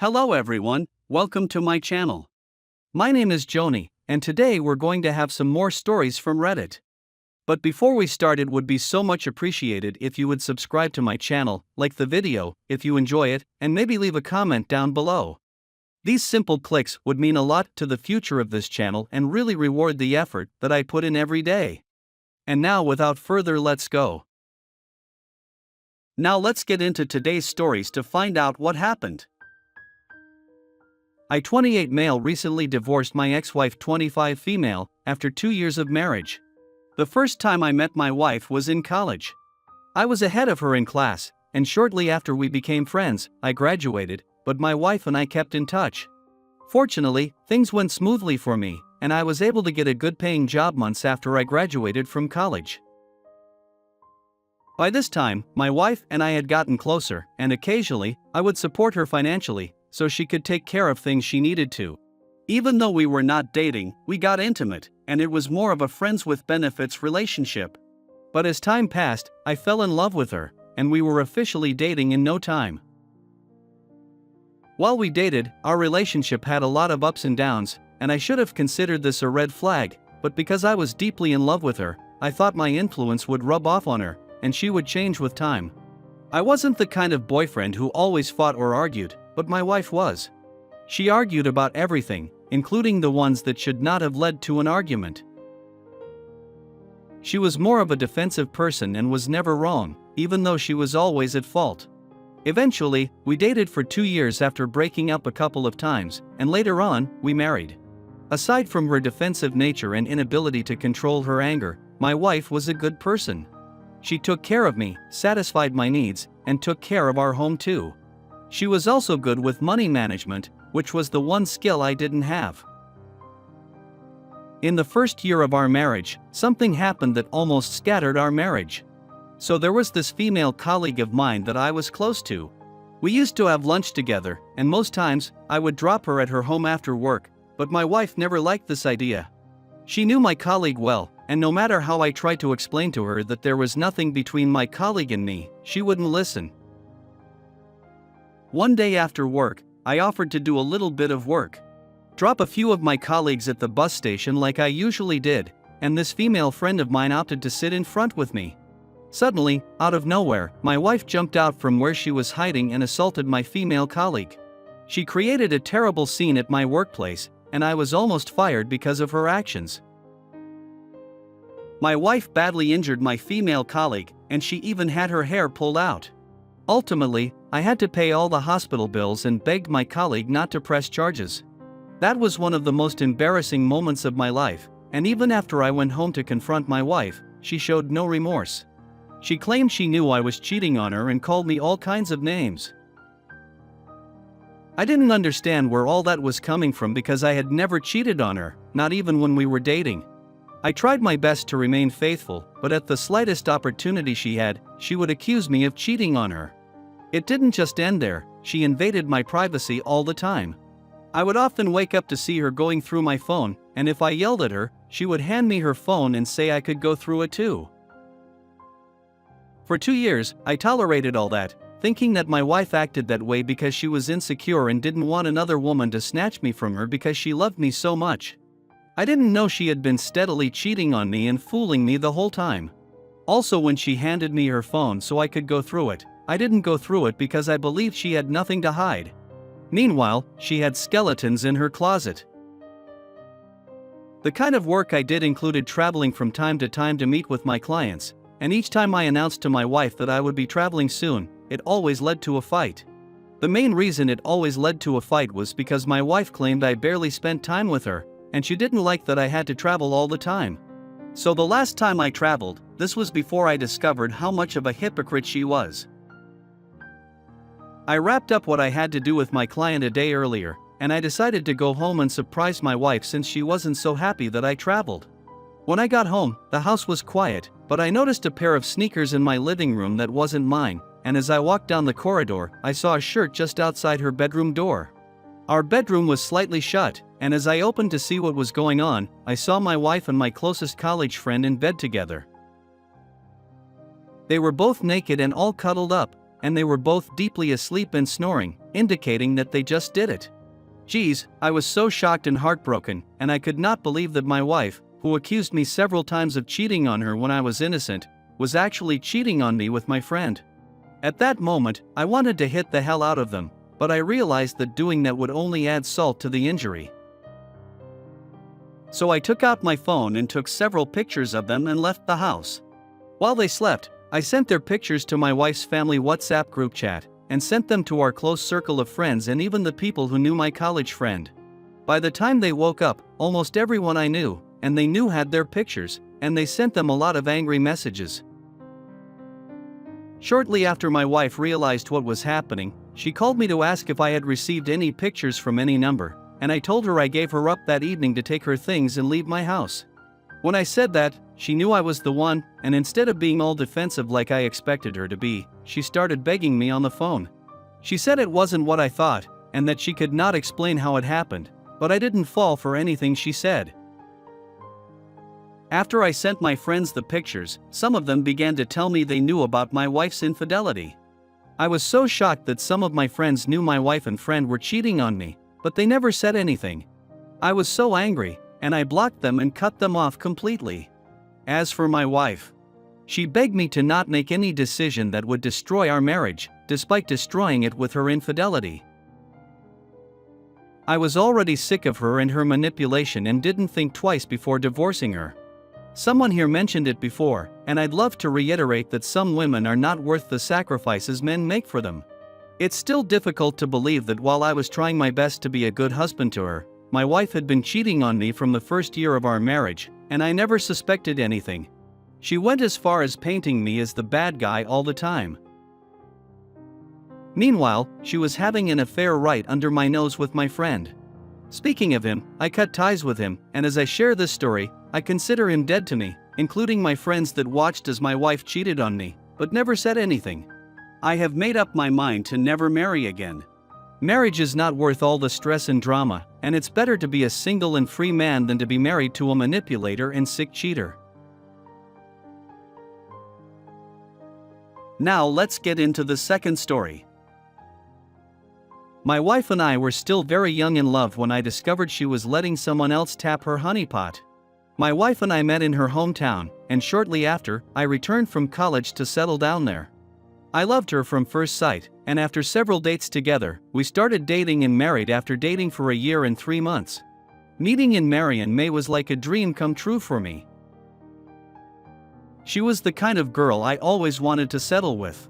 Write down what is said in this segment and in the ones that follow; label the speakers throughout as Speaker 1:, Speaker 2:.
Speaker 1: Hello everyone, welcome to my channel. My name is Xony, and today we're going to have some more stories from Reddit. But before we start, it would be so much appreciated if you would subscribe to my channel, like the video if you enjoy it, and maybe leave a comment down below. These simple clicks would mean a lot to the future of this channel and really reward the effort that I put in every day. And now without further, let's go. Now let's get into today's stories to find out what happened. I 28 male recently divorced my ex-wife 25 female after 2 years of marriage. The first time I met my wife was in college. I was ahead of her in class, and shortly after we became friends, I graduated, but my wife and I kept in touch. Fortunately, things went smoothly for me, and I was able to get a good paying job months after I graduated from college. By this time, my wife and I had gotten closer, and occasionally, I would support her financially, so she could take care of things she needed to. Even though we were not dating, we got intimate, and it was more of a friends with benefits relationship. But as time passed, I fell in love with her, and we were officially dating in no time. While we dated, our relationship had a lot of ups and downs, and I should have considered this a red flag, but because I was deeply in love with her, I thought my influence would rub off on her, and she would change with time. I wasn't the kind of boyfriend who always fought or argued, but my wife was. She argued about everything, including the ones that should not have led to an argument. She was more of a defensive person and was never wrong, even though she was always at fault. Eventually, we dated for 2 years after breaking up a couple of times, and later on, we married. Aside from her defensive nature and inability to control her anger, my wife was a good person. She took care of me, satisfied my needs, and took care of our home too. She was also good with money management, which was the one skill I didn't have. In the first year of our marriage, something happened that almost scattered our marriage. So there was this female colleague of mine that I was close to. We used to have lunch together, and most times, I would drop her at her home after work, but my wife never liked this idea. She knew my colleague well, and no matter how I tried to explain to her that there was nothing between my colleague and me, she wouldn't listen. One day after work, I offered to do a little bit of work. Drop a few of my colleagues at the bus station like I usually did, and this female friend of mine opted to sit in front with me. Suddenly, out of nowhere, my wife jumped out from where she was hiding and assaulted my female colleague. She created a terrible scene at my workplace, and I was almost fired because of her actions. My wife badly injured my female colleague, and she even had her hair pulled out. Ultimately, I had to pay all the hospital bills and begged my colleague not to press charges. That was one of the most embarrassing moments of my life, and even after I went home to confront my wife, she showed no remorse. She claimed she knew I was cheating on her and called me all kinds of names. I didn't understand where all that was coming from because I had never cheated on her, not even when we were dating. I tried my best to remain faithful, but at the slightest opportunity she had, she would accuse me of cheating on her. It didn't just end there, she invaded my privacy all the time. I would often wake up to see her going through my phone, and if I yelled at her, she would hand me her phone and say I could go through it too. For 2 years, I tolerated all that, thinking that my wife acted that way because she was insecure and didn't want another woman to snatch me from her because she loved me so much. I didn't know she had been steadily cheating on me and fooling me the whole time. Also, when she handed me her phone so I could go through it, I didn't go through it because I believed she had nothing to hide. Meanwhile, she had skeletons in her closet. The kind of work I did included traveling from time to time to meet with my clients, and each time I announced to my wife that I would be traveling soon, it always led to a fight. The main reason it always led to a fight was because my wife claimed I barely spent time with her, and she didn't like that I had to travel all the time. So the last time I traveled, this was before I discovered how much of a hypocrite she was. I wrapped up what I had to do with my client a day earlier, and I decided to go home and surprise my wife since she wasn't so happy that I traveled. When I got home, the house was quiet, but I noticed a pair of sneakers in my living room that wasn't mine, and as I walked down the corridor, I saw a shirt just outside her bedroom door. Our bedroom was slightly shut, and as I opened to see what was going on, I saw my wife and my closest college friend in bed together. They were both naked and all cuddled up, and they were both deeply asleep and snoring, indicating that they just did it. Geez, I was so shocked and heartbroken, and I could not believe that my wife, who accused me several times of cheating on her when I was innocent, was actually cheating on me with my friend. At that moment, I wanted to hit the hell out of them, but I realized that doing that would only add salt to the injury. So I took out my phone and took several pictures of them and left the house. While they slept, I sent their pictures to my wife's family WhatsApp group chat, and sent them to our close circle of friends and even the people who knew my college friend. By the time they woke up, almost everyone I knew, and they knew had their pictures, and they sent them a lot of angry messages. Shortly after my wife realized what was happening, she called me to ask if I had received any pictures from any number, and I told her I gave her up that evening to take her things and leave my house. When I said that, she knew I was the one, and instead of being all defensive like I expected her to be, she started begging me on the phone. She said it wasn't what I thought, and that she could not explain how it happened, but I didn't fall for anything she said. After I sent my friends the pictures, some of them began to tell me they knew about my wife's infidelity. I was so shocked that some of my friends knew my wife and friend were cheating on me, but they never said anything. I was so angry, and I blocked them and cut them off completely. As for my wife, she begged me to not make any decision that would destroy our marriage, despite destroying it with her infidelity. I was already sick of her and her manipulation and didn't think twice before divorcing her. Someone here mentioned it before, and I'd love to reiterate that some women are not worth the sacrifices men make for them. It's still difficult to believe that while I was trying my best to be a good husband to her, my wife had been cheating on me from the first year of our marriage, and I never suspected anything. She went as far as painting me as the bad guy all the time. Meanwhile, she was having an affair right under my nose with my friend. Speaking of him, I cut ties with him, and as I share this story, I consider him dead to me, including my friends that watched as my wife cheated on me, but never said anything. I have made up my mind to never marry again. Marriage is not worth all the stress and drama, and it's better to be a single and free man than to be married to a manipulator and sick cheater. Now let's get into the second story. My wife and I were still very young in love when I discovered she was letting someone else tap her honeypot. My wife and I met in her hometown, and shortly after, I returned from college to settle down there. I loved her from first sight, and after several dates together, we started dating and married after dating for a year and 3 months. Meeting and marrying May was like a dream come true for me. She was the kind of girl I always wanted to settle with.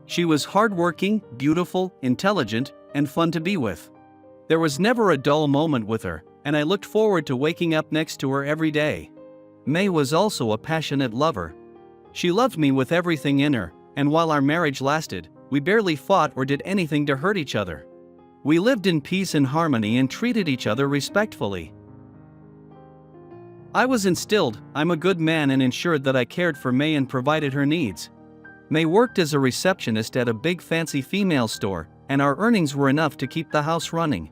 Speaker 1: She was hardworking, beautiful, intelligent, and fun to be with. There was never a dull moment with her, and I looked forward to waking up next to her every day. May was also a passionate lover. She loved me with everything in her, and while our marriage lasted, we barely fought or did anything to hurt each other. We lived in peace and harmony and treated each other respectfully. I was instilled, I'm a good man, and ensured that I cared for May and provided her needs. May worked as a receptionist at a big fancy female store, and our earnings were enough to keep the house running.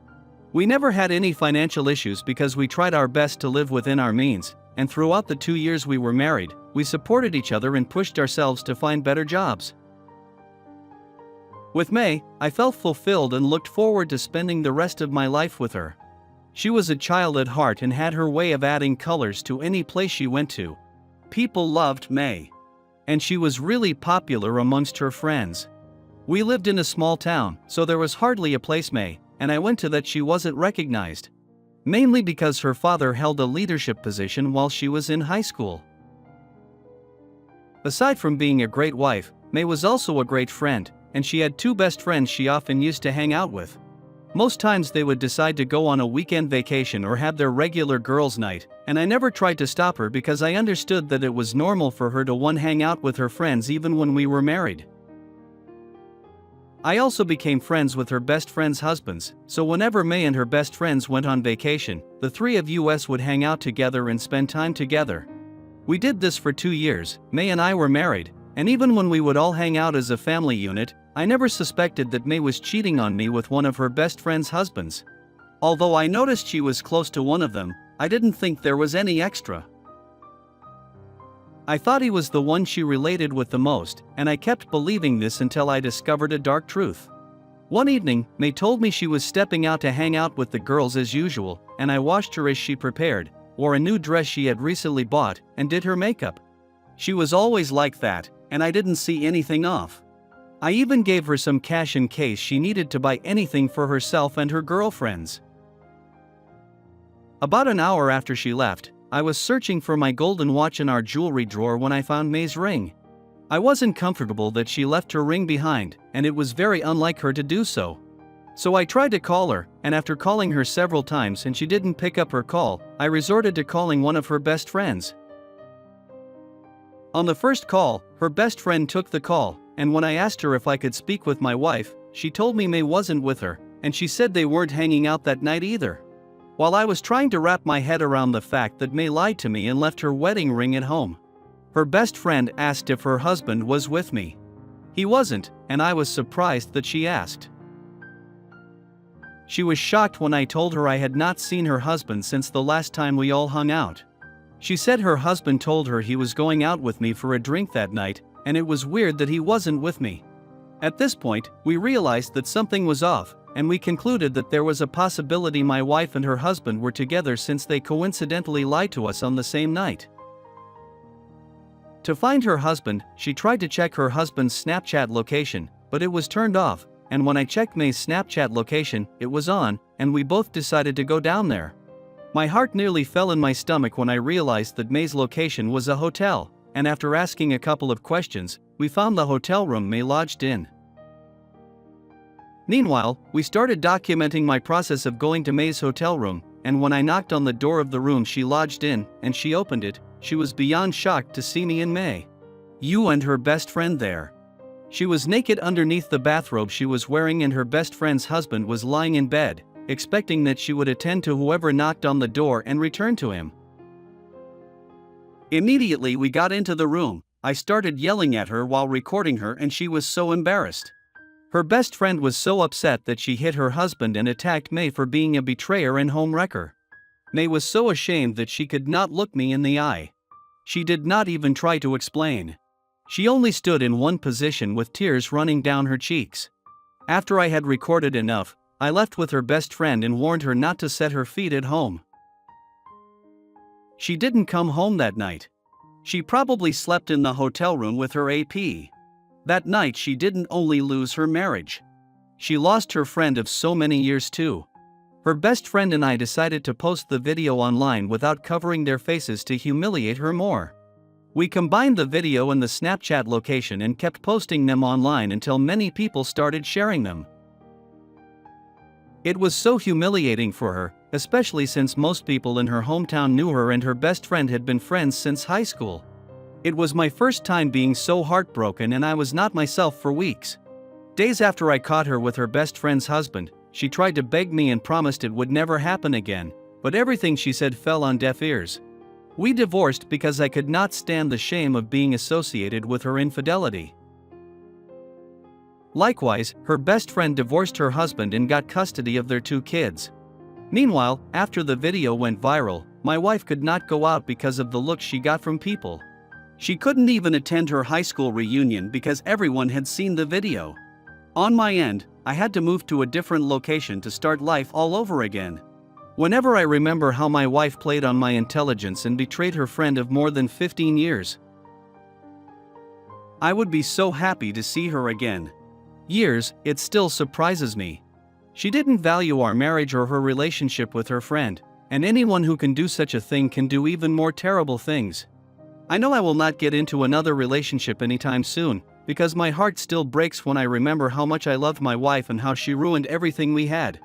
Speaker 1: We never had any financial issues because we tried our best to live within our means, and throughout the 2 years we were married, we supported each other and pushed ourselves to find better jobs. With May, I felt fulfilled and looked forward to spending the rest of my life with her. She was a child at heart and had her way of adding colors to any place she went to. People loved May. And she was really popular amongst her friends. We lived in a small town, so there was hardly a place May, and I went to that she wasn't recognized. Mainly because her father held a leadership position while she was in high school. Aside from being a great wife, May was also a great friend, and she had 2 best friends she often used to hang out with. Most times they would decide to go on a weekend vacation or have their regular girls' night, and I never tried to stop her because I understood that it was normal for her to hang out with her friends even when we were married. I also became friends with her best friends' husbands, so whenever May and her best friends went on vacation, the 3 of us would hang out together and spend time together. We did this for 2 years. May and I were married, and even when we would all hang out as a family unit, I never suspected that May was cheating on me with one of her best friend's husbands. Although I noticed she was close to one of them, I didn't think there was any extra. I thought he was the one she related with the most, and I kept believing this until I discovered a dark truth. One evening, May told me she was stepping out to hang out with the girls as usual, and I watched her as she prepared, wore a new dress she had recently bought, and did her makeup. She was always like that, and I didn't see anything off. I even gave her some cash in case she needed to buy anything for herself and her girlfriends. About an hour after she left, I was searching for my golden watch in our jewelry drawer when I found May's ring. I wasn't comfortable that she left her ring behind, and it was very unlike her to do so. So I tried to call her, and after calling her several times and she didn't pick up her call, I resorted to calling one of her best friends. On the first call, her best friend took the call, and when I asked her if I could speak with my wife, she told me May wasn't with her, and she said they weren't hanging out that night either. While I was trying to wrap my head around the fact that May lied to me and left her wedding ring at home, her best friend asked if her husband was with me. He wasn't, and I was surprised that she asked. She was shocked when I told her I had not seen her husband since the last time we all hung out. She said her husband told her he was going out with me for a drink that night, and it was weird that he wasn't with me. At this point, we realized that something was off, and we concluded that there was a possibility my wife and her husband were together since they coincidentally lied to us on the same night. To find her husband, she tried to check her husband's Snapchat location, but it was turned off, and when I checked May's Snapchat location, it was on, and we both decided to go down there. My heart nearly fell in my stomach when I realized that May's location was a hotel, and after asking a couple of questions, we found the hotel room May lodged in. Meanwhile, we started documenting my process of going to May's hotel room, and when I knocked on the door of the room she lodged in, and she opened it, she was beyond shocked to see me and May. You and her best friend there. She was naked underneath the bathrobe she was wearing, and her best friend's husband was lying in bed, expecting that she would attend to whoever knocked on the door and return to him. Immediately we got into the room, I started yelling at her while recording her, and she was so embarrassed. Her best friend was so upset that she hit her husband and attacked May for being a betrayer and homewrecker. May was so ashamed that she could not look me in the eye. She did not even try to explain. She only stood in one position with tears running down her cheeks. After I had recorded enough, I left with her best friend and warned her not to set her feet at home. She didn't come home that night. She probably slept in the hotel room with her AP. That night she didn't only lose her marriage. She lost her friend of so many years too. Her best friend and I decided to post the video online without covering their faces to humiliate her more. We combined the video and the Snapchat location and kept posting them online until many people started sharing them. It was so humiliating for her, especially since most people in her hometown knew her and her best friend had been friends since high school. It was my first time being so heartbroken, and I was not myself for weeks. Days after I caught her with her best friend's husband, she tried to beg me and promised it would never happen again, but everything she said fell on deaf ears. We divorced because I could not stand the shame of being associated with her infidelity. Likewise, her best friend divorced her husband and got custody of their 2 kids. Meanwhile, after the video went viral, my wife could not go out because of the looks she got from people. She couldn't even attend her high school reunion because everyone had seen the video. On my end, I had to move to a different location to start life all over again. Whenever I remember how my wife played on my intelligence and betrayed her friend of more than 15 years, I would be so happy to see her again. Years, it still surprises me. She didn't value our marriage or her relationship with her friend, and anyone who can do such a thing can do even more terrible things. I know I will not get into another relationship anytime soon, because my heart still breaks when I remember how much I loved my wife and how she ruined everything we had.